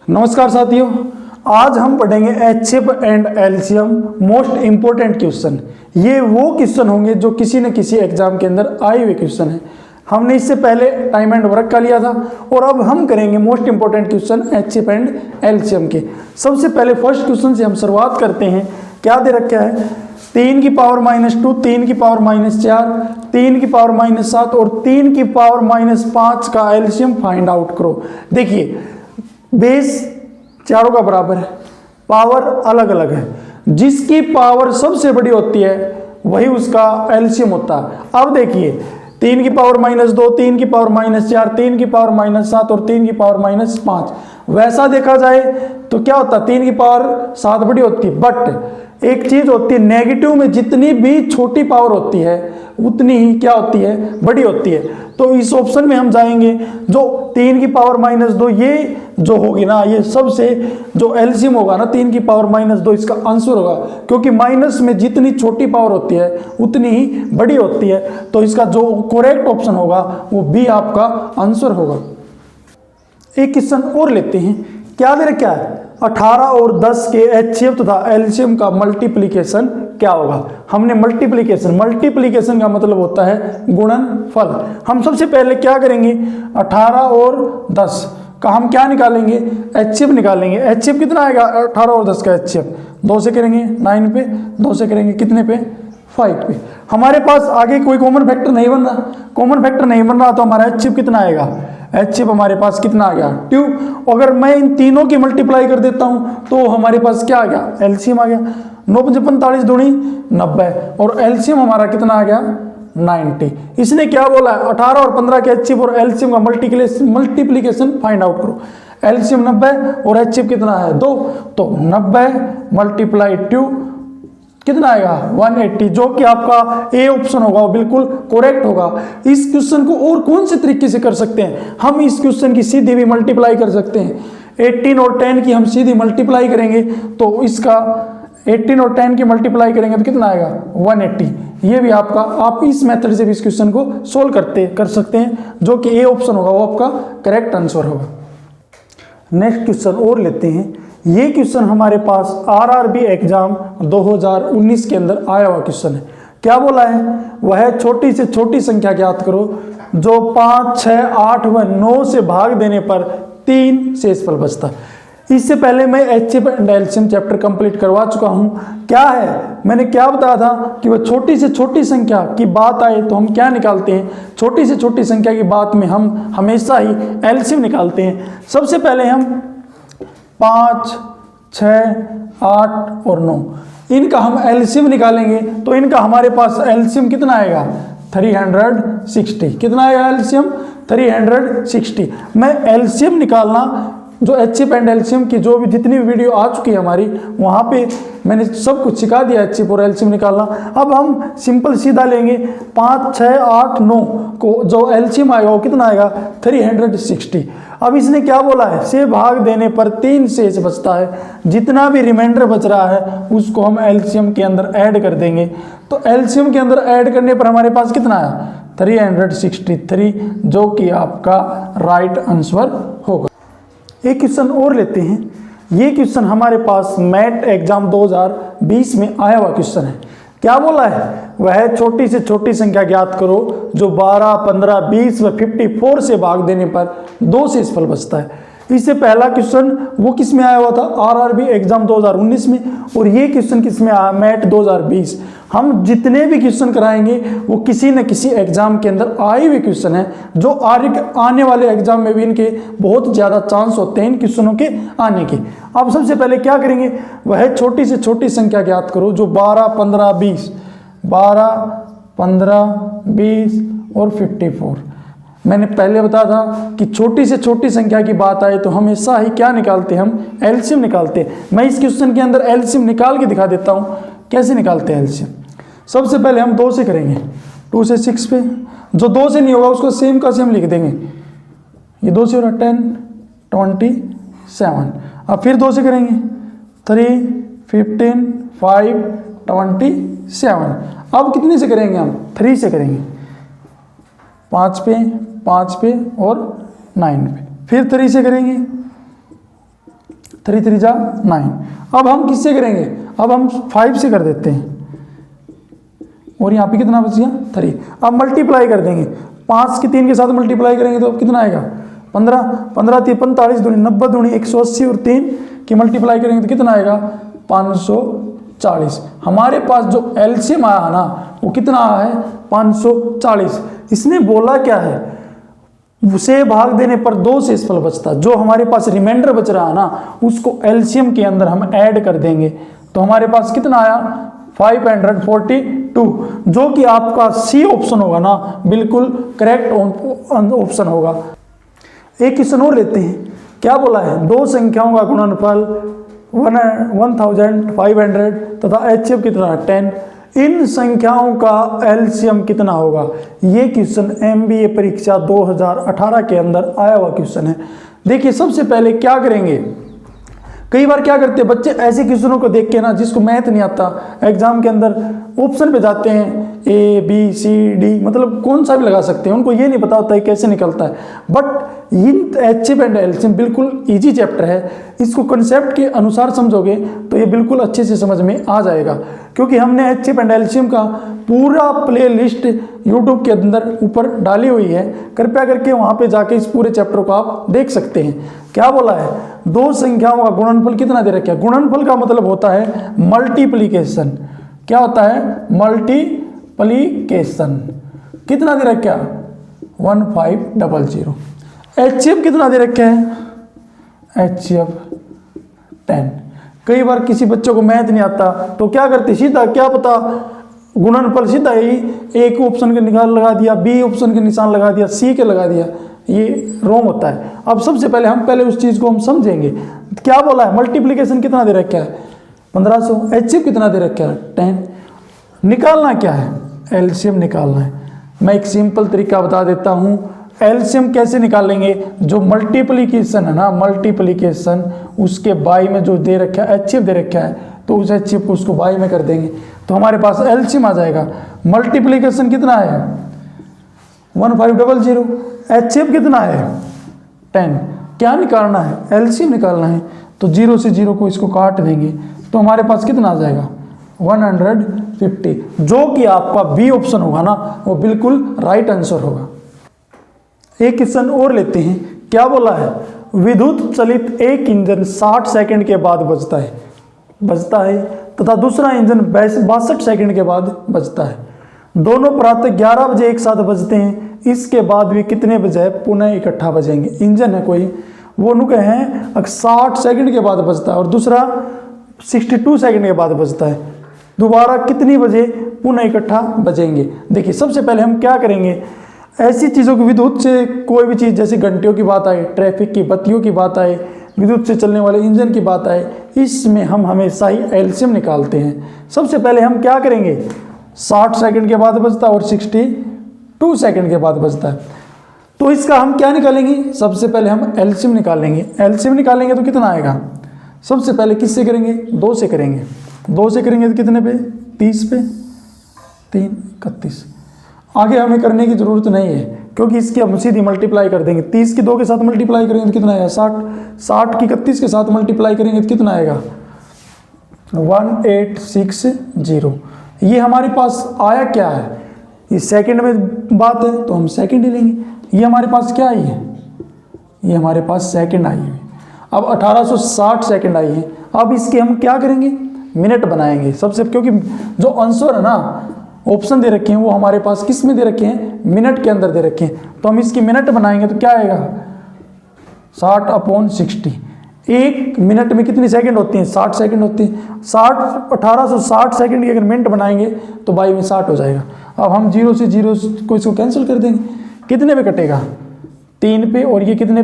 नमस्कार साथियों, आज हम पढ़ेंगे HCF and LCM most important question. ये वो क्वेश्चन होंगे जो किसी न किसी एग्जाम के अंदर आए हुए क्वेश्चन है। हमने इससे पहले टाइम एंड वर्क का लिया था और अब हम करेंगे most important question HCF and LCM के। सबसे पहले फर्स्ट क्वेश्चन से हम शुरुआत करते हैं। क्या दे रखा है? 3 की पावर -2, 3 की पावर -4, 3 की पावर -7 और 3 की पावर -5 का एलसीएम फाइंड आउट करो। देखिए, बेस चारों का बराबर है, पावर अलग अलग है। जिसकी पावर सबसे बड़ी होती है वही उसका एलसीएम होता है। अब देखिए, 3 की पावर -2, 3 की पावर -4, 3 की पावर -7 और 3 की पावर -5। वैसा देखा जाए तो क्या होता है, 3 की पावर 7 बड़ी होती है। बट एक चीज होती है, नेगेटिव में जितनी भी छोटी पावर होती है उतनी ही क्या होती है, बड़ी होती है। तो इस ऑप्शन में हम जाएंगे जो 3 की पावर -2, ये जो होगी ना, ये सबसे जो एलसीएम होगा ना 3 की पावर -2, इसका आंसर होगा। क्योंकि माइनस में जितनी छोटी पावर होती है उतनी ही बड़ी होती है। तो इसका जो करेक्ट ऑप्शन होगा वो बी आपका आंसर होगा। एक क्वेश्चन और लेते हैं। क्या दे रखा है? 18 और 10 के एचसीएफ तथा एलसीएम का मल्टीप्लिकेशन क्या होगा। हमने मल्टीप्लिकेशन का मतलब होता है गुणनफल। हम सबसे पहले क्या करेंगे, 18 और 10 का हम क्या निकालेंगे, एचसीएफ निकालेंगे। एचसीएफ कितना आएगा 18 और 10 का एचसीएफ? 2 से करेंगे 9 पे, 2 से करेंगे कितने पे, 5 पे। हमारे पास आगे कोई कॉमन फैक्टर नहीं बन रहा, कॉमन फैक्टर नहीं बन रहा तो हमारा एचसीएफ कितना आएगा, एचसीएफ हमारे पास कितना आ गया 2। अगर मैं इन तीनों की मल्टीप्लाई कर देता हूं तो हमारे पास क्या आ गया, एलसीएम आ गया। 9 × 45 दूनी 90 और एलसीएम हमारा कितना आ गया 90। इसने क्या बोला है, 18 और 15 के एचसीएफ और एलसीएम का मल्टीप्लिकेशन फाइंड आउट करो। एलसीएम 90 और एचसीएफ कितना है 2, तो 90 × 2 कितना आएगा 180, जो कि आपका ए ऑप्शन होगा, वो बिल्कुल करेक्ट होगा। इस क्वेश्चन को और कौन से तरीके से कर सकते हैं, हम इस क्वेश्चन की सीधी भी मल्टीप्लाई कर सकते हैं। 18 और 10 की हम सीधी मल्टीप्लाई करेंगे तो इसका 18 और 10 की मल्टीप्लाई करेंगे तो कितना आएगा 180। ये भी आपका, आप इस मेथड से भी इस क्वेश्चन को सोल्व कर सकते हैं, जो कि ए ऑप्शन होगा वो आपका करेक्ट आंसर होगा। नेक्स्ट क्वेश्चन और लेते हैं। ये क्वेश्चन हमारे पास आरआरबी एग्जाम 2019 के अंदर आया हुआ क्वेश्चन है। क्या बोला है, वह छोटी से छोटी संख्या ज्ञात करो जो 5, 6, 8 व 9 से भाग देने पर 3 शेषफल बचता है। इससे पहले मैं HCF and LCM chapter complete करवा चुका हूं। क्या है, मैंने क्या बताया था कि वह छोटी से छोटी संख्या की बात आए तो हम क्या निकालते हैं, छोटी से छोटी संख्या की बात में हम हमेशा ही एलसीएम निकालते हैं। सबसे पहले हम 5, 6, 8 और 9 इनका हम एलसीएम निकालेंगे तो इनका हमारे पास एलसीएम कितना आएगा 360। कितना आएगा एलसीएम 360। मैं एलसीएम निकालना, जो एचसीएफ एंड एलसीएम की जो भी जितनी भी वीडियो आ चुकी है हमारी, वहाँ पे मैंने सब कुछ सिखा दिया एचसीएफ और एलसीएम निकालना। अब हम सिंपल सीधा लेंगे 5, 6, 8, 9 को जो एलसीएम आएगा वो कितना आएगा 360। अब इसने क्या बोला है, से भाग देने पर 3 शेष बचता है। जितना भी रिमाइंडर बच रहा है उसको हम एलसीएम के अंदर ऐड कर देंगे। तो एलसीएम के अंदर ऐड करने पर हमारे पास कितना आया 363, जो कि आपका राइट आंसर होगा। एक क्वेश्चन और लेते हैं। ये क्वेश्चन हमारे पास मैट एग्जाम 2020 में आया हुआ क्वेश्चन है। क्या बोला है, वह छोटी से छोटी संख्या ज्ञात करो जो 12, 15, 20 व 54 से भाग देने पर 2 शेषफल बचता है। इससे पहला क्वेश्चन वो किस में आया हुआ था, आरआरबी एग्जाम 2019 में, और ये क्वेश्चन किस में आया, मैट 2020। हम जितने भी क्वेश्चन कराएंगे वो किसी न किसी एग्जाम के अंदर आए हुए क्वेश्चन है, जो आने वाले एग्जाम में भी इनके बहुत ज़्यादा चांस होते हैं इन क्वेश्चनों के आने के। अब सबसे पहले क्या करेंगे, वह छोटी से छोटी संख्या ज्ञात करो जो 12, 15, 20, 12, 15, 20 और 54। मैंने पहले बताया था कि छोटी से छोटी संख्या की बात आए तो हमेशा ही क्या निकालते हैं, हम एलसीएम निकालते हैं। मैं इस क्वेश्चन के अंदर एलसीएम निकाल के दिखा देता हूँ कैसे निकालते हैं एलसीएम। सबसे पहले हम 2 से करेंगे, 2 से 6 पे। जो 2 से नहीं होगा उसको सेम का सेम लिख देंगे। ये 2 से हो रहा 10, 27। अब फिर 2 से करेंगे 3, 15, 5, 27। अब कितने से करेंगे, हम 3 से करेंगे, 5 पे और 9 पे। फिर 3 से करेंगे 3 3 जा 9। अब हम किससे करेंगे, अब हम 5 से कर देते हैं, और यहाँ पे कितना बच गया 3। अब मल्टीप्लाई कर देंगे, 5 की 3 के साथ मल्टीप्लाई करेंगे तो अब कितना आएगा 15, 15 3 45 दूनी 90 दूनी 180 और 3 की मल्टीप्लाई करेंगे तो कितना आएगा 540। हमारे पास जो एलसीएम आया है ना वो कितना आया है 540। इसने बोला क्या है, उसे भाग देने पर 2 शेषफल बचता, जो हमारे पास रिमाइंडर बच रहा है ना उसको एलसीएम के अंदर हम ऐड कर देंगे तो हमारे पास कितना आया 542, जो कि आपका सी ऑप्शन होगा ना बिल्कुल करेक्ट ऑप्शन होगा। एक क्वेश्चन और लेते हैं, क्या बोला है, दो संख्याओं का गुणनफल 1500 तथा एचसीएफ कितना है 10, इन संख्याओं का एलसीएम कितना होगा। ये क्वेश्चन एमबीए परीक्षा 2018 के अंदर आया हुआ क्वेश्चन है। देखिए सबसे पहले क्या करेंगे, कई बार क्या करते हैं बच्चे ऐसे क्वेश्चनों को देख के ना जिसको मैथ नहीं आता एग्जाम के अंदर ऑप्शन पे जाते हैं ए बी सी डी, मतलब कौन सा भी लगा सकते हैं, उनको ये नहीं पता होता है कैसे निकलता है। But in HCF and LCM बिल्कुल इजी चैप्टर है, इसको कंसेप्ट के अनुसार समझोगे तो ये बिल्कुल अच्छे से समझ में आ जाएगा, क्योंकि हमने एचसीएफ एंड एलसीएम का पूरा प्ले लिस्ट यूट्यूब के अंदर ऊपर डाली हुई है, कृपया करके वहाँ पे जाके इस पूरे चैप्टर को आप देख सकते हैं। क्या बोला है, दो संख्याओं का गुणनफल कितना दे रखा है, गुणनफल का मतलब होता है मल्टीप्लीकेशन। क्या होता है मल्टीप्लीकेशन, कितना दे रखा है 1500। एचसीएफ कितना दे रखा है, एचसीएफ 10। कई बार किसी बच्चों को मैथ नहीं आता तो क्या करते, सीधा क्या पता गुणनफल सीधा ही एक ऑप्शन के निकाल लगा दिया, बी ऑप्शन के निशान लगा दिया, सी के लगा दिया, ये रॉन्ग होता है। अब सबसे पहले हम उस चीज़ को हम समझेंगे। क्या बोला है, मल्टीप्लिकेशन कितना दे रखा है 1500, एचसीएफ कितना दे रखा है 10, निकालना क्या है एलसीएम निकालना है। मैं एक सिंपल तरीका बता देता हूँ, एलसीएम कैसे निकालेंगे, जो मल्टीप्लिकेशन है ना मल्टीप्लिकेशन उसके बाई में जो दे रखा है एचसीएफ दे रखा है तो उस एचसीएफ को उसको बाई में कर देंगे तो हमारे पास एलसीएम आ जाएगा। मल्टीप्लिकेशन कितना है 1500, एचसीएफ कितना है 10, क्या निकालना है एलसीएम निकालना है तो 0 से 0 को इसको काट देंगे तो हमारे पास कितना आ जाएगा 150, जो कि आपका बी ऑप्शन होगा ना वो बिल्कुल राइट आंसर होगा। एक क्वेश्चन और लेते हैं, क्या बोला है, विद्युत चलित एक इंजन 60 सेकंड के बाद बजता है तथा दूसरा इंजन 62 सेकंड के बाद बजता है। दोनों प्रातः 11 बजे एक साथ बजते हैं, इसके बाद भी कितने बजे पुनः इकट्ठा बजेंगे। इंजन है कोई, वो नुके हैं 60 सेकंड के बाद बजता है और दूसरा 62 सेकंड के बाद बजता है, दोबारा कितनी बजे पुनः इकट्ठा बजेंगे। देखिए सबसे पहले हम क्या करेंगे, ऐसी चीज़ों की विद्युत से कोई भी चीज़ जैसे घंटियों की बात आए, ट्रैफिक की बत्तियों की बात आए, विद्युत से चलने वाले इंजन की बात आए, इसमें हम हमेशा ही एलसीएम निकालते हैं। सबसे पहले हम क्या करेंगे, 60 सेकंड के बाद बजता है और 62 सेकंड के बाद बजता है, तो इसका हम क्या निकालेंगे, सबसे पहले हम एलसीएम निकालेंगे। एलसीएम निकालेंगे तो कितना आएगा, सबसे पहले किससे करेंगे 2 से करेंगे, 2 से करेंगे तो कितने पे 30 पे 3 31, आगे हमें करने की ज़रूरत नहीं है क्योंकि इसकी हम सीधी मल्टीप्लाई कर देंगे। 30 की 2 के साथ मल्टीप्लाई करेंगे तो कितना आएगा 60, 60 की 31 के साथ मल्टीप्लाई करेंगे तो कितना आएगा 1860। ये हमारे पास आया क्या है, ये सेकंड में बात है तो हम सेकंड ही लेंगे। ये हमारे पास क्या आई है, ये हमारे पास सेकंड आई है। अब 1860 सेकंड आई है, अब इसके हम क्या करेंगे मिनट बनाएंगे सबसे, क्योंकि जो आंसर है ना ऑप्शन दे रखे हैं वो हमारे पास किस में दे रखे हैं, मिनट के अंदर दे रखे हैं, तो हम इसकी मिनट बनाएंगे तो क्या आएगा 60/60। एक मिनट में कितनी सेकंड होती हैं 60 सेकंड होती हैं, 1860 सेकंड की अगर मिनट बनाएंगे तो बाई में 60 हो जाएगा। अब हम 0 से 0 को इसको कैंसिल कर देंगे, कितने पे कटेगा 3 पे, और ये कितने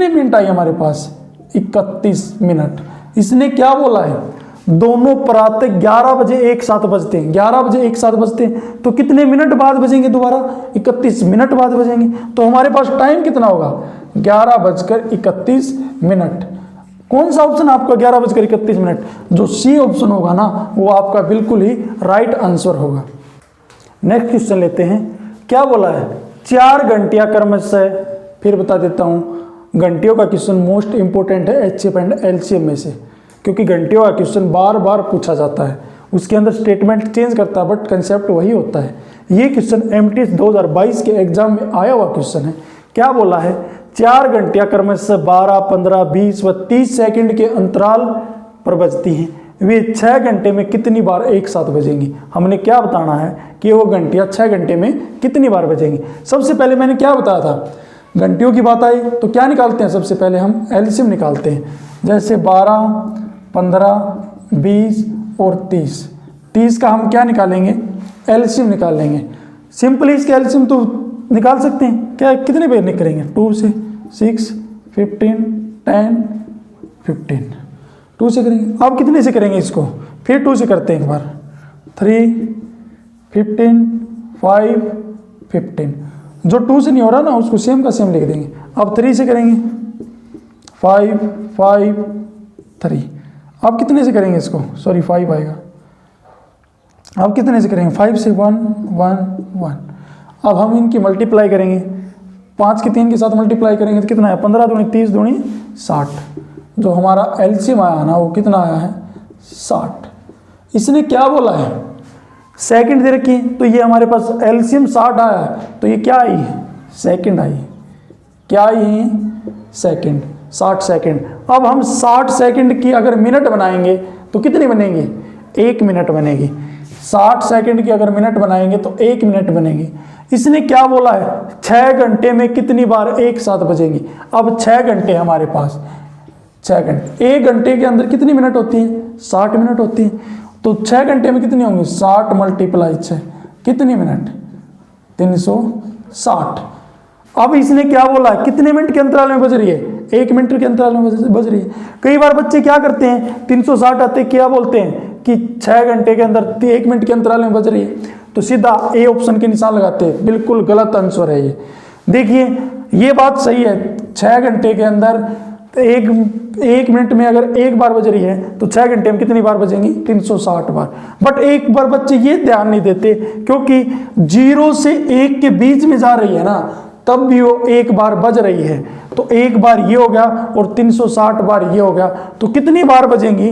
मिनट आई हमारे पास 31 मिनट। इसने क्या बोला है, दोनों प्रातः 11 बजे एक साथ बजते हैं, 11 बजे एक साथ बजते हैं तो कितने मिनट बाद बजेंगे, दोबारा 31 मिनट बाद बजेंगे, तो हमारे पास टाइम कितना होगा 11:31। कौन सा ऑप्शन आपका 11:31, जो सी ऑप्शन होगा ना वो आपका बिल्कुल ही राइट आंसर होगा। नेक्स्ट क्वेश्चन लेते हैं, क्या बोला है, 4 घंटियां क्रमशः, फिर बता देता हूं, घंटियों का क्वेश्चन मोस्ट इंपॉर्टेंट है एचसीएफ एंड एलसीएम में से, क्योंकि घंटियों का क्वेश्चन बार बार पूछा जाता है, उसके अंदर स्टेटमेंट चेंज करता है बट कंसेप्ट वही होता है। ये क्वेश्चन एमटीएस 2022 के एग्जाम में आया हुआ क्वेश्चन है। क्या बोला है, 4 घंटियां क्रमशः 12, 15, 20 व 30 सेकंड के अंतराल पर बजती हैं, वे 6 घंटे में कितनी बार एक साथ बजेंगी। हमने क्या बताना है कि वो घंटियां 6 घंटे में कितनी बार बजेंगी। सबसे पहले मैंने क्या बताया था, घंटियों की बात आई तो क्या निकालते हैं, सबसे पहले हम एलसीएम निकालते हैं। जैसे 12, 15, 20 और 30 का हम क्या निकालेंगे, एलसीएम निकालेंगे। सिंपली इसके एलसीएम तो निकाल सकते हैं, क्या कितने पे निकलेंगे, 2 से 6, 15, 10, 15, 2 से करेंगे। अब कितने से करेंगे इसको, फिर 2 से करते हैं एक बार, 3, 15, 5, 15। जो 2 से नहीं हो रहा ना उसको सेम का सेम लिख देंगे। अब 3 से करेंगे, 5, 5, 3। अब कितने से करेंगे इसको, सॉरी 5 आएगा। अब कितने से करेंगे, 5 से 1, 1, 1। अब हम इनकी मल्टीप्लाई करेंगे, 5 के 3 के साथ मल्टीप्लाई करेंगे तो कितना है, 15 दूनी 30 दूनी 60। जो हमारा एलसीएम आया ना वो कितना आया है, 60। इसने क्या बोला है, सेकंड दे रखी है, तो ये हमारे पास एलसीएम 60 आया है, तो ये क्या आई, सेकंड आई। क्या आई है, सेकंड, 60 सेकंड। अब हम 60 सेकंड की अगर मिनट बनाएंगे तो कितनी बनेगी, 1 मिनट बनेगी। 60 सेकंड की अगर मिनट बनाएंगे तो 1 मिनट बनेगी। इसने क्या बोला है, 6 घंटे में कितनी बार एक साथ बजेंगी। अब 6 घंटे हमारे पास, 6 घंटे, 1 घंटे के अंदर कितनी मिनट होती है, 60 मिनट होती है। तो 6 घंटे में कितनी होंगी, 60 × 6 कितनी मिनट, 360। अब इसने क्या बोला, कितने मिनट के अंतराल में बज रही है, 1 मिनट के अंतराल में बज रही है। कई बार बच्चे क्या करते हैं, 360 आते क्या बोलते हैं कि 6 घंटे के अंदर 1 मिनट के अंतराल में बज रही है, तो सीधा ए ऑप्शन के निशान लगाते हैं। बिल्कुल गलत आंसर है ये। देखिए ये बात सही है, 6 घंटे के अंदर एक मिनट में अगर 1 बार बज रही है तो 6 घंटे में कितनी बार बजेंगी, 360 बार। बट एक बार बच्चे ये ध्यान नहीं देते, क्योंकि 0 से 1 के बीच में जा रही है ना, तब भी वो 1 बार बज रही है। तो 1 बार ये हो गया और 360 बार ये हो गया, तो कितनी बार बजेंगी,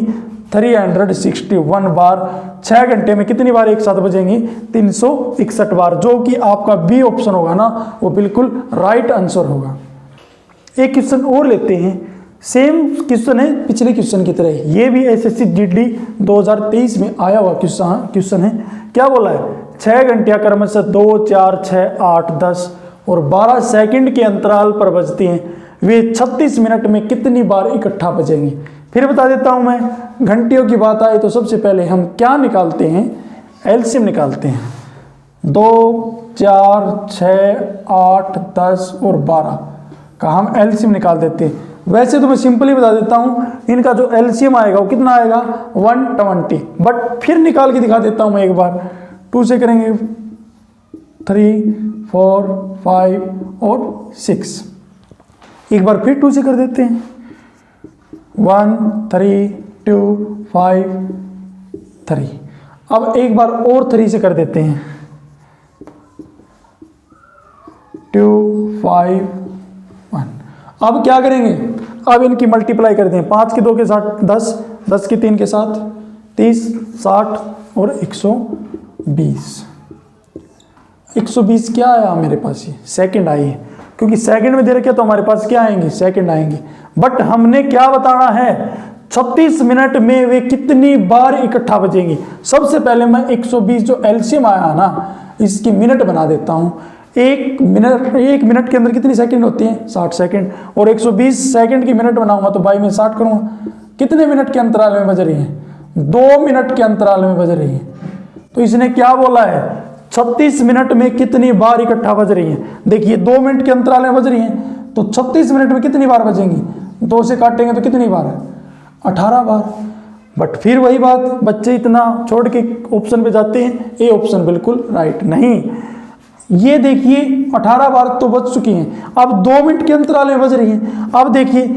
361 बार। 6 घंटे में कितनी बार एक साथ बजेंगी, 361 बार, जो कि आपका बी ऑप्शन होगा ना, वो बिल्कुल राइट आंसर होगा। एक क्वेश्चन और लेते हैं, सेम क्वेश्चन है पिछले क्वेश्चन की तरह, ये भी एसएससी जीडी 2023 में आया हुआ क्वेश्चन है। क्या बोला है, 6 घंटियां क्रमशः 2, 4, 6, 8, 10 और 12 सेकंड के अंतराल पर बजती हैं, वे 36 मिनट में कितनी बार इकट्ठा बजेंगी। फिर बता देता हूं मैं, घंटियों की बात आए तो सबसे पहले हम क्या निकालते हैं, एलसीएम निकालते हैं। 2, 4, 6, 8, 10 और 12 का हम एलसीएम निकाल देते हैं। वैसे तो मैं सिंपली बता देता हूं, इनका जो एलसीएम आएगा वो कितना आएगा, 120। बट फिर निकाल के दिखा देता हूं मैं एक बार, 2 से करेंगे, 3, 4, 5 और 6। एक बार फिर 2 से कर देते हैं, 1, 3, 2, 5, 3। अब एक बार और 3 से कर देते हैं, 2, 5, 1। अब क्या करेंगे, अब इनकी मल्टीप्लाई कर दें, 5 के 2 के साथ 10, 10 के 3 के साथ 30, 60 और 120। 120 क्या आया मेरे पास, ये सेकंड आई है, क्योंकि सेकंड में दे रखे तो हमारे पास क्या आएंगे, सेकंड आएंगे। बट हमने क्या बताना है, 36 मिनट में वे कितनी बार इकट्ठा बजेंगी। सबसे पहले मैं 120 जो एलसीएम आया ना, इसकी मिनट बना देता हूं। 1 मिनट के अंदर कितनी सेकंड होती है, 60 सेकंड, और 120 सेकंड की मिनट बनाऊंगा तो बाई में 60 करूंगा। कितने मिनट के अंतराल में बज रही है, 2 मिनट के अंतराल में बज रही है। तो इसने क्या बोला है, 36 मिनट में कितनी बार इकट्ठा बज रही है। देखिए 2 मिनट के अंतराल में बज रही है, तो 36 मिनट में कितनी बार बजेंगी, 2 से काटेंगे तो कितनी बार है, 18 बार। बट फिर वही बात, बच्चे इतना छोड़ के ऑप्शन पे जाते हैं, ए ऑप्शन बिल्कुल राइट नहीं। ये देखिए 18 बार तो बज चुकी हैं, अब 2 मिनट के अंतराल में बज रही हैं। अब देखिए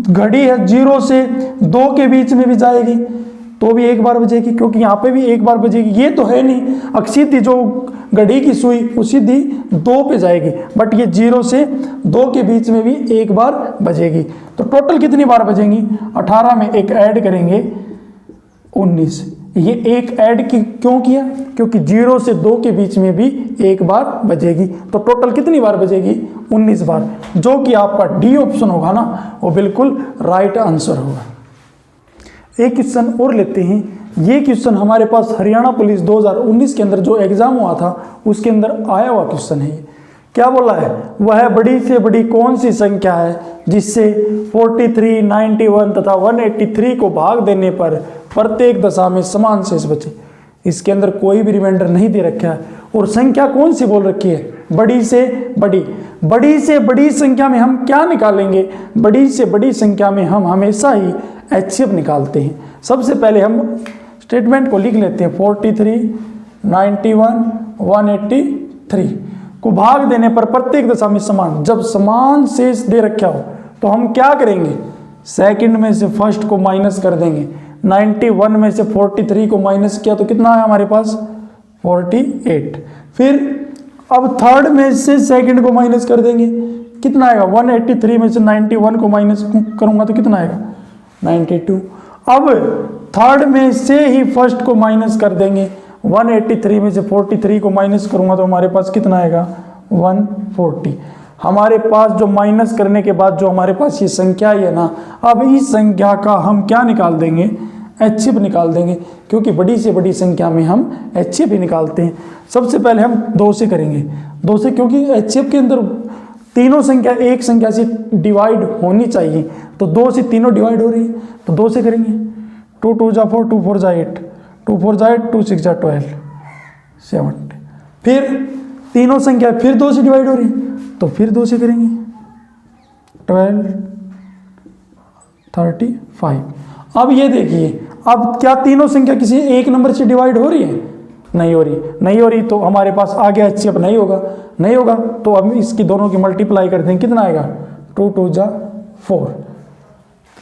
घड़ी है, 0 से 2 के बीच में भी जाएगी, तो भी एक बार बजेगी, क्योंकि यहाँ पे भी एक बार बजेगी। ये तो है नहीं, अक्षिति जो घड़ी की सुई वो सीधी 2 पे जाएगी, बट ये 0 से 2 के बीच में भी एक बार बजेगी। तो टोटल कितनी बार बजेंगी? 18 में एक ऐड करेंगे 19। ये एक ऐड की क्यों किया? क्योंकि 0 से 2 के बीच में भी एक बार बजेगी। तो टोटल कितनी बार बजेगी? 19 बार, जो कि आपका डी ऑप्शन होगा ना, वो बिल्कुल राइट आंसर होगा। एक क्वेश्चन और लेते हैं। ये क्वेश्चन हमारे पास हरियाणा पुलिस 2019 के अंदर जो एग्जाम हुआ था उसके अंदर आया हुआ क्वेश्चन है। क्या बोला है? वह बड़ी से बड़ी कौन सी संख्या है जिससे 43, 91 तथा 183 को भाग देने पर प्रत्येक दशा में समान शेष बचे। इसके अंदर कोई भी रिमाइंडर नहीं दे रखा है, और संख्या कौन सी बोल रखी है? बड़ी से बड़ी। बड़ी से बड़ी संख्या में हम क्या निकालेंगे? बड़ी से बड़ी संख्या में हम हमेशा ही HCF निकालते हैं। सबसे पहले हम स्टेटमेंट को लिख लेते हैं। 43, 91, 183 को भाग देने पर प्रत्येक दशा में समान। जब समान शेष दे रखा हो तो हम क्या करेंगे? सेकंड में से फर्स्ट को माइनस कर देंगे। 91 में से 43 को माइनस किया तो कितना है हमारे पास? 48। फिर अब थर्ड में से सेकंड को माइनस कर देंगे, कितना आएगा? 183 में से 91 को माइनस करूंगा तो कितना आएगा? 92। अब थर्ड में से ही फर्स्ट को माइनस कर देंगे। 183 में से 43 को माइनस करूंगा तो हमारे पास कितना आएगा? 140। हमारे पास जो माइनस करने के बाद जो हमारे पास ये संख्या है ना, अब इस संख्या का हम क्या निकाल देंगे? HCF निकाल देंगे, क्योंकि बड़ी से बड़ी संख्या में हम HCF ही निकालते हैं। सबसे पहले हम 2 से करेंगे। 2 से, क्योंकि HCF के अंदर तीनों संख्या एक संख्या से डिवाइड होनी चाहिए, तो 2 से तीनों डिवाइड हो रही है, तो 2 से करेंगे। 2 2 जा 4, 2 4 जा 8, 2 4 जा 8, 2 6 जा 12, 70। फिर तीनों संख्या फिर 2 से डिवाइड हो रही है, तो फिर 2 से करेंगे। 12, 35। अब ये देखिए, अब क्या तीनों संख्या किसी एक नंबर से डिवाइड हो रही है? नहीं हो रही। नहीं हो रही तो हमारे पास आगे HCF नहीं होगा। नहीं होगा तो अब इसकी दोनों की मल्टीप्लाई करते हैं, कितना आएगा? 2 2 जा 4।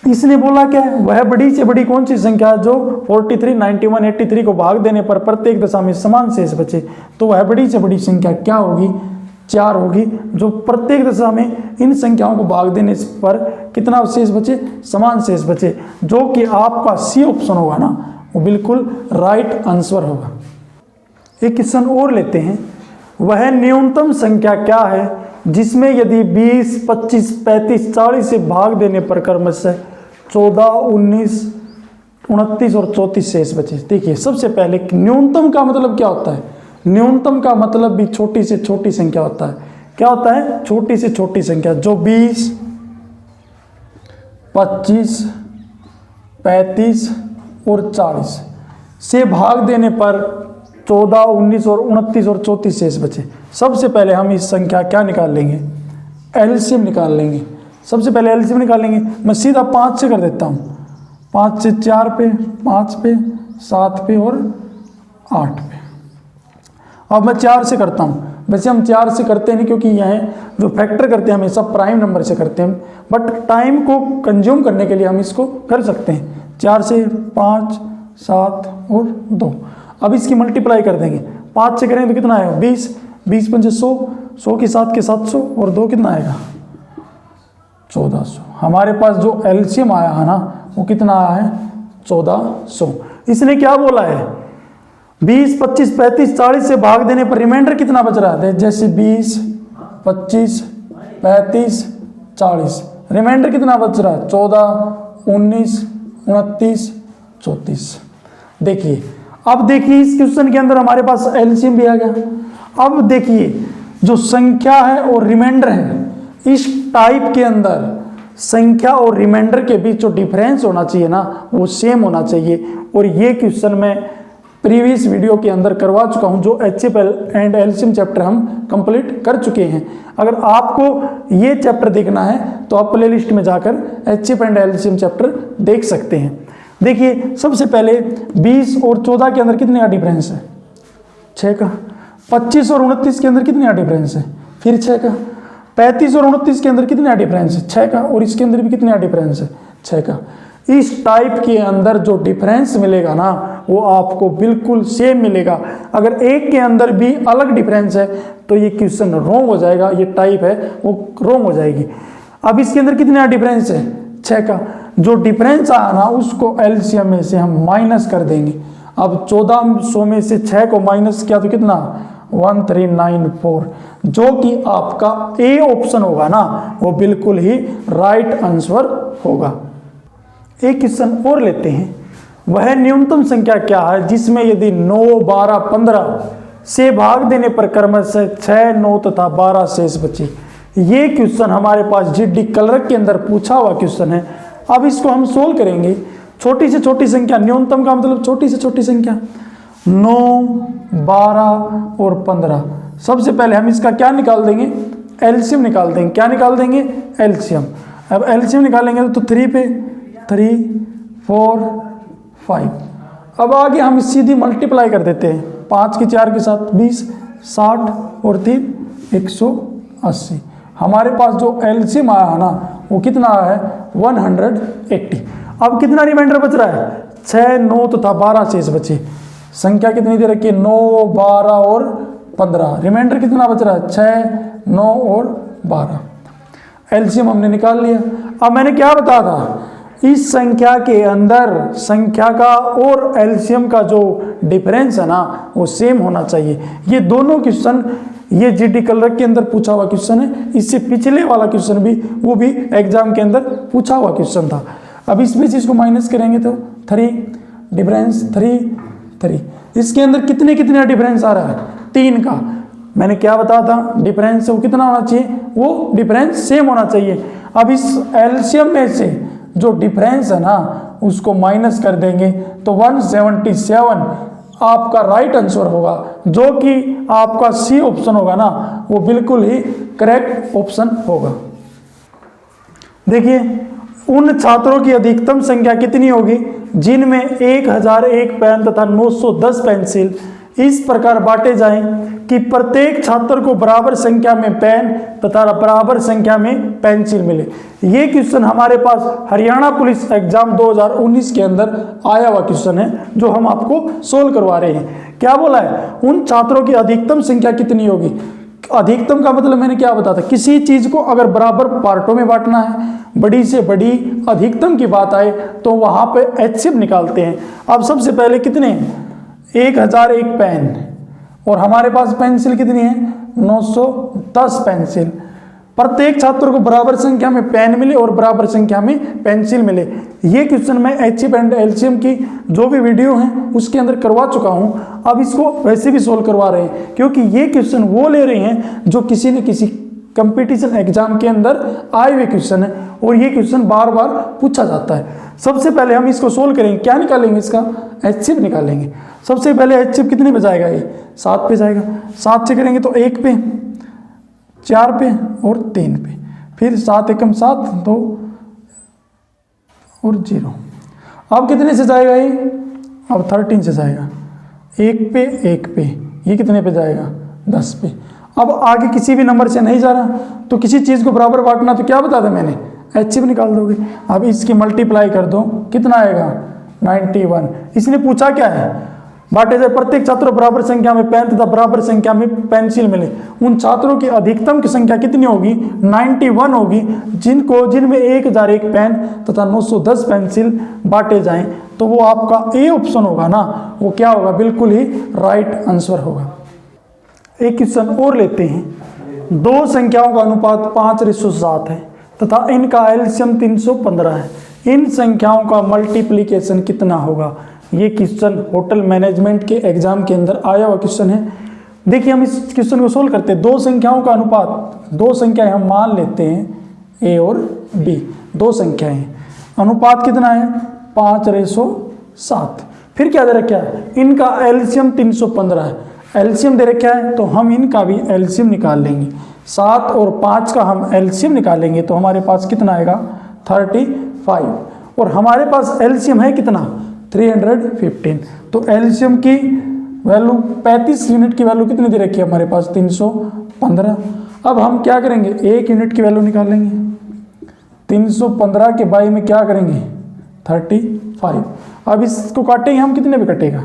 इसने बोला क्या है? वह बड़ी से बड़ी कौन सी संख्या है जो 43, 91, 83 को भाग देने पर प्रत्येक दशा में समान शेष बचे। तो वह बड़ी से बड़ी संख्या क्या होगी? 4 होगी, जो प्रत्येक दशा में इन संख्याओं को भाग देने पर कितना शेष बचे? समान शेष बचे, जो कि आपका C ऑप्शन होगा ना, वो बिल्कुल राइट आंसर होगा। एक क्वेश्चन और लेते हैं। वह न्यूनतम संख्या क्या है जिसमें यदि 20, 25, 35, 40 से भाग देने पर क्रमशः 14, 19, 29 और 34 शेष बचे। देखिए, सबसे पहले न्यूनतम का मतलब क्या होता है? न्यूनतम का मतलब भी छोटी से छोटी संख्या होता है। क्या होता है? छोटी से छोटी संख्या, जो 20, 25, 35 और 40 से भाग देने पर 14, 19 और 29 और 34 शेष बचे। सबसे पहले हम इस संख्या क्या निकाल लेंगे? एलसीएम निकाल लेंगे। सबसे पहले एलसीएम निकालेंगे। मैं सीधा 5 से कर देता हूँ। 5 से 4 पे, 5 पे, 7 पे और 8 पे। अब मैं 4 से करता हूँ। वैसे हम 4 से करते नहीं, क्योंकि यह जो फैक्टर करते हैं हमेशा प्राइम नंबर से करते हैं, बट टाइम को कंज्यूम करने के लिए हम इसको कर सकते हैं। 4 से 5, 7 और 2। अब इसकी मल्टीप्लाई कर देंगे। 5 से करेंगे तो कितना आएगा? 20, 20 पंजे 100, 100 के 7 के 700 और 2 कितना आएगा? 1400। हमारे पास जो एलसीएम आया है ना, वो कितना आया है? 1400। इसने क्या बोला है? 20, 25, 35, 40 से भाग देने पर रिमाइंडर कितना बच रहा है? जैसे 20, 25, 35, 40, रिमाइंडर कितना बच रहा है? 14, 19, 29, 34। देखिए, अब देखिए इस क्वेश्चन के अंदर हमारे पास एलसीएम भी आ गया। अब देखिए, जो संख्या है और रिमाइंडर है, इस टाइप के अंदर संख्या और रिमाइंडर के बीच जो डिफरेंस होना चाहिए ना, वो सेम होना चाहिए। और ये क्वेश्चन मैं प्रीवियस वीडियो के अंदर करवा चुका हूं, जो HCF एंड एलसीएम चैप्टर हम कंप्लीट कर चुके हैं। अगर आपको ये चैप्टर देखना है तो आप प्लेलिस्ट में जाकर HCF एंड एलसीएम चैप्टर देख सकते हैं। देखिए, सबसे पहले 20 और 14 के अंदर कितने का डिफरेंस है? 6 का। 25 और 29 के अंदर कितने का डिफरेंस है? फिर 6 का। 35 और 29 के अंदर कितने का डिफरेंस है? 6 का। और इसके अंदर भी कितने का डिफरेंस है? 6 का। इस टाइप के अंदर जो डिफरेंस मिलेगा ना वो आपको बिल्कुल सेम मिलेगा। अगर एक के अंदर भी अलग डिफरेंस है तो ये क्वेश्चन रॉन्ग हो जाएगा, ये टाइप है वो रॉन्ग हो जाएगी। अब इसके अंदर कितना डिफरेंस है, 6 का। जो डिफरेंस आया ना उसको एलसीएम में से हम माइनस कर देंगे। अब 1400 में से 6 को माइनस किया तो कितना 1394, जो कि आपका ए ऑप्शन होगा ना वो बिल्कुल ही राइट आंसर होगा। एक क्वेश्चन और लेते हैं, वह न्यूनतम संख्या क्या है जिसमें यदि 9, 12, 15 से भाग देने पर क्रमशः 6, 9 तथा 12 शेष बचे। ये क्वेश्चन हमारे पास जीडी क्लर्क के अंदर पूछा हुआ क्वेश्चन है। अब इसको हम सोल्व करेंगे। छोटी से छोटी संख्या, न्यूनतम का मतलब छोटी से छोटी संख्या 9, 12 और 15। सबसे पहले हम इसका क्या निकाल देंगे, एलसीएम निकाल देंगे। क्या निकाल देंगे, एलसीएम। अब एलसीएम निकालेंगे तो 3 पे 3, 4, 5। अब आगे हम सीधी मल्टीप्लाई कर देते हैं, 5 की 4 के साथ 20, 60 और 3 180। हमारे पास जो एलसीएम आया है ना वो कितना आया है 180। अब कितना रिमाइंडर बच रहा है, 6, 9 तथा 12 शेष बचे। संख्या कितनी दे रखी है, 9, 12 और 15। रिमाइंडर कितना बच रहा है, 6, 9 और 12। एलसीएम हमने निकाल लिया। अब मैंने क्या बताया था, इस संख्या के अंदर संख्या का और एलसीएम का जो डिफरेंस है ना वो सेम होना चाहिए। ये दोनों क्वेश्चन ये जीडी क्लर्क के अंदर पूछा हुआ क्वेश्चन है। इससे पिछले वाला क्वेश्चन भी वो भी एग्जाम के अंदर पूछा हुआ क्वेश्चन था। अब इसमें से इसको माइनस करेंगे तो 3 डिफरेंस 3। इसके अंदर कितने कितने डिफरेंस आ रहा है, 3 का। मैंने क्या बताया था, डिफरेंस वो कितना होना चाहिए, वो डिफरेंस सेम होना चाहिए। अब इस एलसीएम में से जो डिफरेंस है ना उसको माइनस कर देंगे तो 177 आपका राइट आंसर होगा, जो कि आपका सी ऑप्शन होगा ना वो बिल्कुल ही करेक्ट ऑप्शन होगा। देखिए उन छात्रों की अधिकतम संख्या कितनी होगी जिनमें 1001 पेन तथा 910 पेंसिल इस प्रकार बांटे जाएं कि प्रत्येक छात्र को बराबर संख्या में पेन तथा बराबर संख्या में पेंसिल मिले। ये क्वेश्चन हमारे पास हरियाणा पुलिस एग्जाम 2019 के अंदर आया हुआ क्वेश्चन है जो हम आपको सोल्व करवा रहे हैं। क्या बोला है, उन छात्रों की अधिकतम संख्या कितनी होगी। अधिकतम का मतलब मैंने क्या बताया था, किसी चीज को अगर बराबर पार्टों में बांटना है, बड़ी से बड़ी अधिकतम की बात आए तो वहां पे एचसीएफ निकालते हैं। अब सबसे पहले कितने 1001 पेन और हमारे पास पेंसिल कितनी है 910 पेंसिल। प्रत्येक छात्र को बराबर संख्या में पेन मिले और बराबर संख्या में पेंसिल मिले। ये क्वेश्चन मैं एचसीएफ एंड एलसीएम की जो भी वीडियो है उसके अंदर करवा चुका हूं। अब इसको वैसे भी सोल्व करवा रहे हैं क्योंकि ये क्वेश्चन वो ले रहे हैं जो किसी न किसी कंपटीशन एग्जाम के अंदर आए हुए क्वेश्चन है और ये क्वेश्चन बार बार पूछा जाता है। सबसे पहले हम इसको सोल्व करेंगे, क्या निकालेंगे, इसका एचसीएफ निकालेंगे। सबसे पहले एचसीएफ कितने पे जाएगा, ये 7 पे जाएगा। 7 से करेंगे तो 1 पे, 4 पे और 3 पे, फिर 7 एकम 7, 2 और 0। अब कितने से जाएगा ये, अब 13 से जाएगा। 1 पे 1 पे, ये कितने पे जाएगा 10 पे। अब आगे किसी भी नंबर से नहीं जा रहा तो किसी चीज़ को बराबर बांटना तो क्या बता था मैंने, एचसीएफ निकाल दोगे। अब इसकी मल्टीप्लाई कर दो, कितना आएगा 91। इसने पूछा क्या है, बांटे जाए प्रत्येक छात्र बराबर संख्या में पेन तथा बराबर संख्या में पेंसिल मिले। उन छात्रों की अधिकतम की संख्या कितनी होगी 91 होगी जिनमें 1001 पेन तथा 910 पेंसिल बांटे जाएं। तो वो आपका ए ऑप्शन होगा ना, वो क्या होगा, बिल्कुल ही राइट आंसर होगा। एक क्वेश्चन और लेते हैं। दो संख्याओं का अनुपात 5:7 है तथा इनका एलसीएम 315 है। इन संख्याओं का मल्टीप्लिकेशन कितना होगा। ये क्वेश्चन होटल मैनेजमेंट के एग्जाम के अंदर आया हुआ क्वेश्चन है। देखिए हम इस क्वेश्चन को सोल्व करते हैं। दो संख्याओं का अनुपात, दो संख्याएं हम मान लेते हैं ए और बी, दो संख्याएं हैं। अनुपात कितना है 5:7। फिर क्या दे रखा है, इनका एलसीएम 315 है। एलसीएम दे रखा है तो हम इनका भी एलसीएम निकाल लेंगे। 7 और 5 का हम एलसीएम निकालेंगे तो हमारे पास कितना आएगा 35। और हमारे पास एलसीएम है कितना 315। तो एलसीएम की वैल्यू 35 यूनिट की वैल्यू कितनी दे रखी है हमारे पास 315। अब हम क्या करेंगे, 1 यूनिट की वैल्यू निकालेंगे। 315 के बाई में क्या करेंगे 35। अब इसको काटेंगे हम, कितने पे कटेगा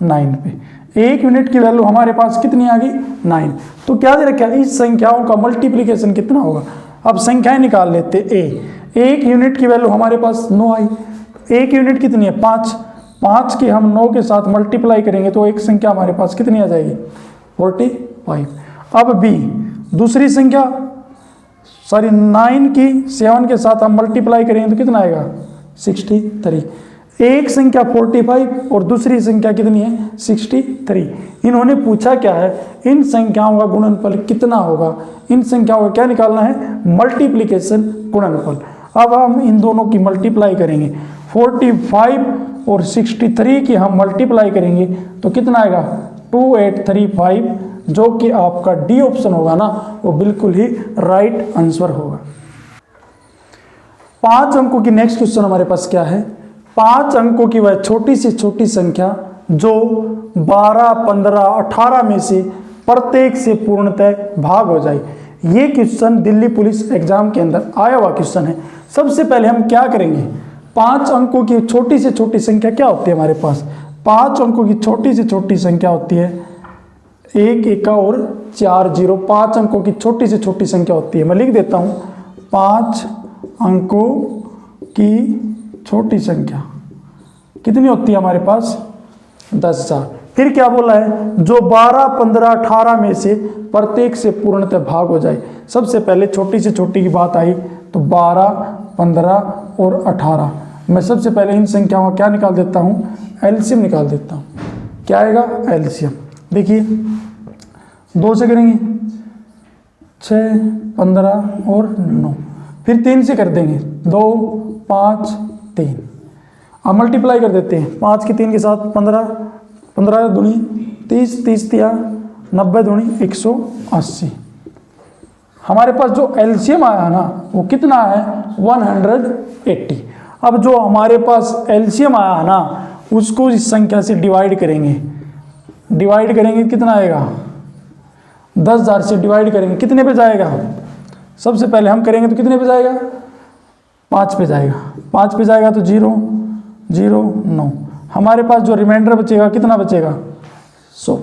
9 पे। 1 यूनिट की वैल्यू हमारे पास कितनी आ गई 9। तो क्या दे रखा है, इस संख्याओं का मल्टीप्लिकेशन कितना होगा। अब संख्याएं निकाल लेते। 1 यूनिट की वैल्यू हमारे पास 9 आई। 1 यूनिट कितनी है 5 की हम 9 के साथ मल्टीप्लाई करेंगे तो एक संख्या हमारे पास कितनी आ जाएगी 45। अब बी दूसरी संख्या 9 की 7 के साथ हम मल्टीप्लाई करेंगे तो कितना आएगा 63। एक संख्या 45 और दूसरी संख्या कितनी है 63। इन्होंने पूछा क्या है, इन संख्याओं का गुणनफल कितना होगा। इन संख्याओं का क्या निकालना है, मल्टीप्लिकेशन गुणनफल। अब हम इन दोनों की मल्टीप्लाई करेंगे। 45 और 63 की हम मल्टीप्लाई करेंगे तो कितना आएगा 2835, जो कि आपका डी ऑप्शन होगा ना, वो बिल्कुल ही राइट आंसर होगा। 5 अंकों की नेक्स्ट क्वेश्चन हमारे पास क्या है। 5 अंकों की वह छोटी से छोटी संख्या जो 12, 15, 18 में से प्रत्येक से पूर्णतः भाग हो जाए। ये क्वेश्चन दिल्ली पुलिस एग्जाम के अंदर आया हुआ क्वेश्चन है। सबसे पहले हम क्या करेंगे, 5 अंकों की छोटी से छोटी संख्या क्या होती है हमारे पास। 5 अंकों की छोटी से छोटी संख्या होती है 1 एका और 4 0। 5 अंकों की छोटी से छोटी संख्या होती है, मैं लिख देता हूँ, 5 अंकों की छोटी संख्या कितनी होती है हमारे पास 10,000। फिर क्या बोला है, जो 12, 15, 18 में से प्रत्येक से पूर्णतः भाग हो जाए। सबसे पहले छोटी से छोटी की बात आई तो 12, 15 और 18। मैं सबसे पहले इन संख्याओं का क्या निकाल देता हूँ, एलसीएम निकाल देता हूँ। क्या आएगा एलसीएम, देखिए 2 से करेंगे 6, 15 और 9, फिर 3 से कर देंगे 2, 5, 3। अब मल्टीप्लाई कर देते हैं 5 की 3 के साथ 15, 15 दूनी 30, 30 तिया 90 दूनी 180। हमारे पास जो एलसीएम आया है ना वो कितना है 180। अब जो हमारे पास एलसीएम आया है ना उसको इस संख्या से डिवाइड करेंगे। डिवाइड करेंगे कितना आएगा 10,000 से डिवाइड करेंगे कितने पे जाएगा। सबसे पहले हम करेंगे तो कितने पे जाएगा 5 पे जाएगा। 5 पे जाएगा तो 0 0 9। हमारे पास जो रिमाइंडर बचेगा कितना बचेगा 100।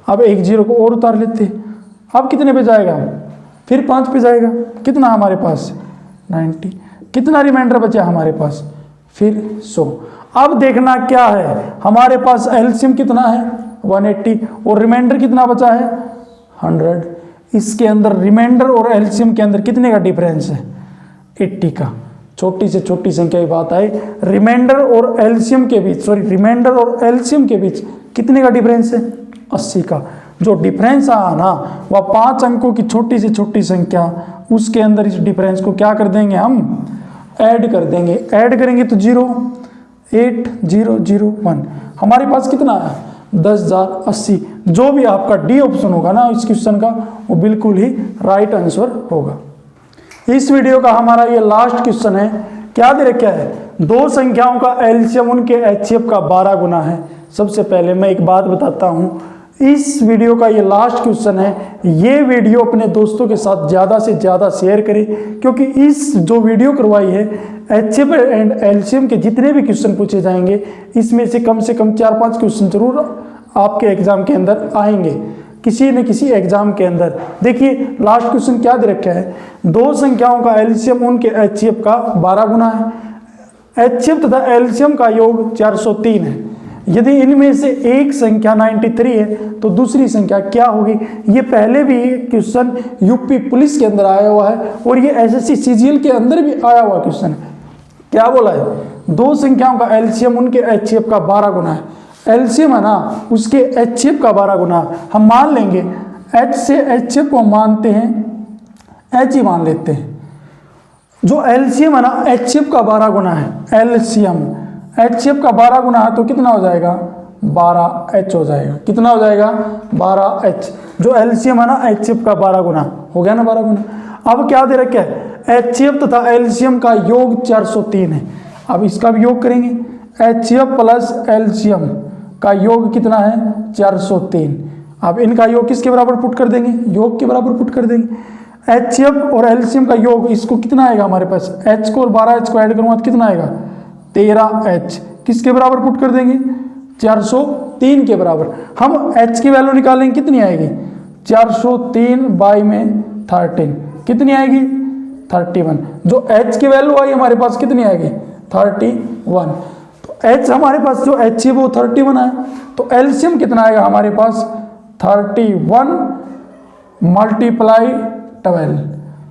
अब एक 0 को और उतार लेते। अब कितने पे जाएगा, फिर 5 पे जाएगा, कितना हमारे पास 90। कितना रिमाइंडर बचा हमारे पास, फिर 100। अब देखना क्या है, हमारे पास एलसीएम कितना है 180 और रिमाइंडर कितना बचा है 100। इसके अंदर रिमाइंडर और एलसीएम के अंदर कितने का डिफरेंस है 80 का। छोटी से छोटी संख्या की बात आई, रिमाइंडर और एलसीएम के बीच, रिमाइंडर और एलसीएम के बीच कितने का डिफरेंस है 80 का। जो डिफरेंस आया ना वह 5 अंकों की छोटी से छोटी संख्या, उसके अंदर इस डिफरेंस को क्या कर देंगे हम ऐड कर देंगे। ऐड करेंगे तो 0 8 0 0 1। हमारे पास कितना है 10,080। जो भी आपका डी ऑप्शन होगा ना इस क्वेश्चन का वो बिल्कुल ही राइट आंसर होगा। इस वीडियो का हमारा ये लास्ट क्वेश्चन है। क्या दे रखा है, 2 संख्याओं का एलसीएम उनके एचसीएफ का 12 गुना है। सबसे पहले मैं एक बात बताता हूँ, इस वीडियो का ये लास्ट क्वेश्चन है। ये वीडियो अपने दोस्तों के साथ ज़्यादा से ज़्यादा शेयर करें, क्योंकि इस जो वीडियो करवाई है एचसीएफ एंड एलसीएम के जितने भी क्वेश्चन पूछे जाएंगे इसमें से कम 4-5 क्वेश्चन जरूर आपके एग्जाम के अंदर आएंगे, किसी न किसी एग्जाम के अंदर। देखिए लास्ट क्वेश्चन क्या दे रखा है, 2 संख्याओं का एलसीएम उनके एचसीएफ का 12 गुना है। एचसीएफ तथा एलसीएम का योग 403 है। यदि इनमें से एक संख्या 93 है तो दूसरी संख्या क्या होगी। ये पहले भी क्वेश्चन यूपी पुलिस के अंदर आया हुआ है और ये एसएससी सीजीएल के अंदर भी आया हुआ क्वेश्चन है। क्या बोला है, 2 संख्याओं का एलसीएम उनके एचसीएफ का 12 गुना है। एलसीएम है ना उसके एचसीएफ का 12 गुना। हम मान लेंगे एच से एचसीएफ को मानते हैं एच ही मान लेते हैं। जो एलसीएम है ना एचसीएफ का 12 गुना है। एलसीएम एचसीएफ का 12 गुना है तो कितना हो जाएगा 12H हो जाएगा। कितना हो जाएगा 12H। जो एलसीएम है ना एचसीएफ का 12 गुना हो गया ना 12 गुना। अब क्या दे रखा है, एचसीएफ तथा एलसीएम का योग 403 है। अब इसका भी योग करेंगे, एचसीएफ प्लस एलसीएम का योग कितना है 403। अब इनका योग किसके बराबर पुट कर देंगे, योग के बराबर पुट कर देंगे। एचसीएफ और एलसीएम का योग इसको कितना आएगा हमारे पास, एच को और 12H को ऐड करूँगा तो कितना आएगा 13h किसके बराबर पुट कर देंगे, 403 के बराबर। हम h की वैल्यू निकालेंगे, कितनी आएगी, 403 बाई में 13 कितनी आएगी, 31। जो h की वैल्यू आई हमारे पास कितनी आएगी, 31। तो h हमारे पास जो h है वो 31 है, तो एलसीएम कितना आएगा हमारे पास, 31 मल्टीप्लाई 12,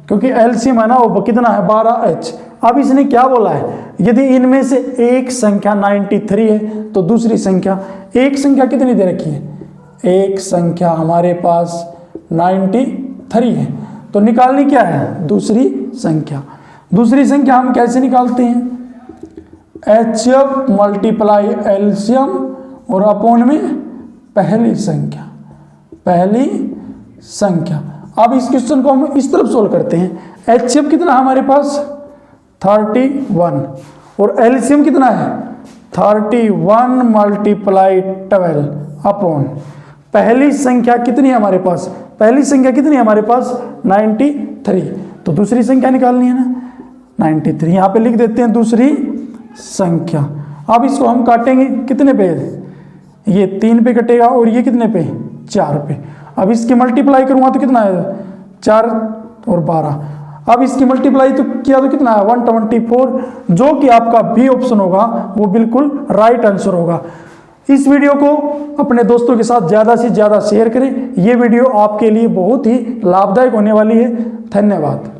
क्योंकि एलसीएम है ना वो कितना है, 12h। अब इसने क्या बोला है, यदि इनमें से एक संख्या 93 है तो दूसरी संख्या, एक संख्या कितनी दे रखी है, एक संख्या हमारे पास 93 है, तो निकालनी क्या है, दूसरी संख्या। दूसरी संख्या हम कैसे निकालते हैं, एचएफ मल्टीप्लाई एलसीएम और अपॉन में पहली संख्या, पहली संख्या। अब इस क्वेश्चन को हम इस तरफ सोल्व करते हैं, एचएफ कितना हमारे पास 31 और एलसीएम कितना है 31 मल्टीप्लाई 12 अपॉन पहली संख्या कितनी है हमारे पास, पहली संख्या कितनी है हमारे पास 93, तो दूसरी संख्या निकालनी है ना 93, यहाँ पे लिख देते हैं दूसरी संख्या। अब इसको हम काटेंगे कितने पे, ये 3 पे कटेगा और ये कितने पे, 4 पे। अब इसकी मल्टीप्लाई करूँगा तो कितना है, 4 और 12। अब इसकी मल्टीप्लाई तो किया तो कितना है 124, जो कि आपका बी ऑप्शन होगा वो बिल्कुल राइट आंसर होगा। इस वीडियो को अपने दोस्तों के साथ ज़्यादा से ज़्यादा शेयर करें, ये वीडियो आपके लिए बहुत ही लाभदायक होने वाली है। धन्यवाद।